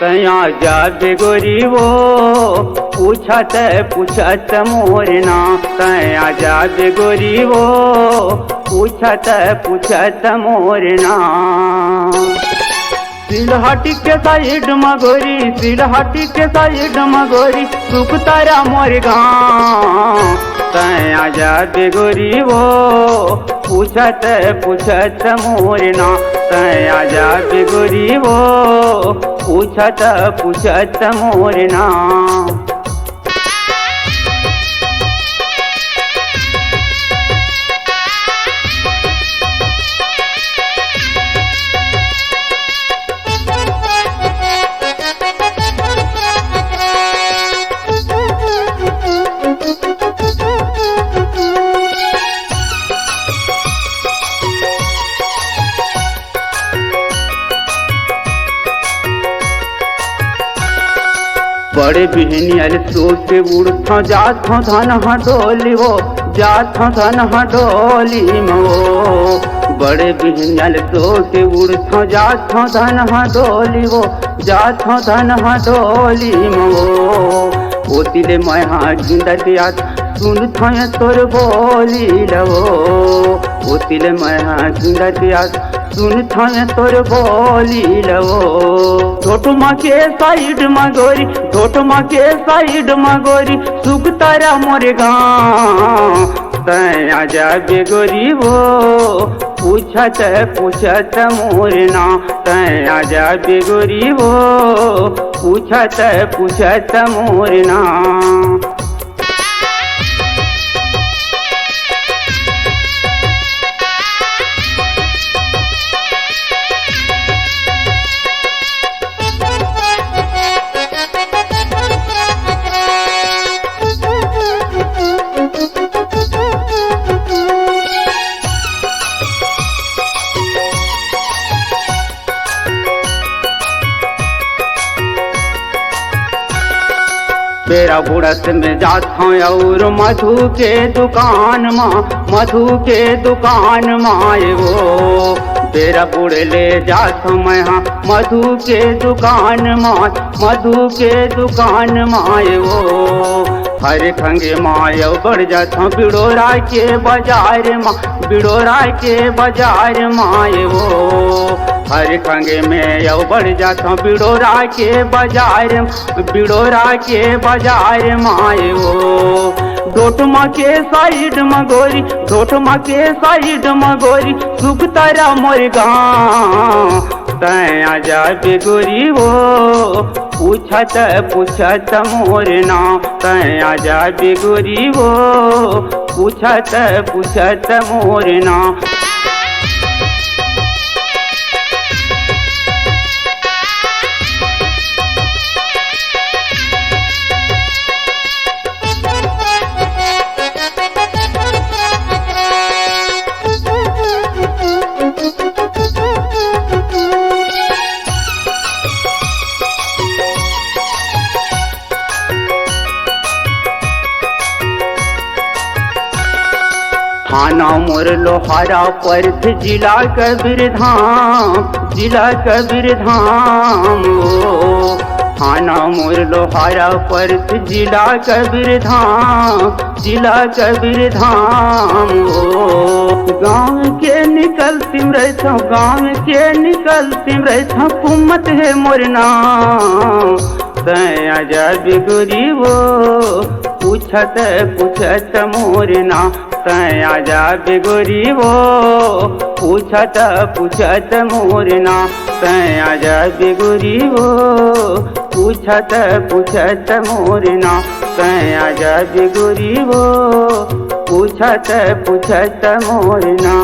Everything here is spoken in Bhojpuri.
तया जाबे गोरी वो पूछत पूछत मोरना तया जाबे गोरी वो पूछत पूछत मोरना। सिलहाटी के साइड मगोरी सिलहाटी के साइड मगोरी सुख तारा मोर गाँव तया जाबे गोरी वो पूछत पूछत मोरना तया जाबे गोरी वो पूछत पूछत मोरना। बड़े बिहनियल सोच के उड़था जात धन हडोली वो जात धन हडोली मो। बड़े बिहनियल सोच के उड़था जात धन हडोली वो जात धन हडोली मो। ओतिले महा गिंदतिया सुन थाय तोर बोली लवो ओतिले महा गिंदतिया सुन थाय तोर बोली लवो। ढोटमा के साइड मगोरी ढोटमा के साइड मगोरी सुख तारा मोर गाँव तया जाबे गोरी वो पूछत पूछत मोरना तया जाबे गोरी वो पूछत पूछत मोरना। मेरा बुढ़त में जात हूँ और मधु के दुकान माँ मधु के दुकान माए वो तेरा बुढ़ ले जात हूँ मैं हाँ मधु के दुकान माँ मधु के दुकान माए वो। हरे खंगे माया बढ़ जात हूँ बिड़ोरा के बाजार माँ बिड़ोरा के बाजार माए वो। हरे खंगे में यौ बढ़ जाता हूँ बिड़ोरा के बाजार माए वो। ढोटमा के साइड मगोरी ढोटमा के साइड मगोरी सुख तारा मोर गाँव तया जाबे गोरी वो पूछत पूछत मोरना तया जाबे गोरी वो पूछत पूछत मोरना। थाना मोर लोहारा पर्थ जिला कबीरधाम थाना मोर लोहारा पर्थ जिला कबीरधाम गाँव के निकलती रहता गाँव के निकलती रहता कुमत है मोर नाम तया जाबे गोरी वो पूछत पूछत मोरना तया जाबे गोरी वो पूछत पूछत मोरना तया जाबे गोरी वो पूछत पूछत मोरना तया जाबे गोरी वो पूछत पूछत मोरना।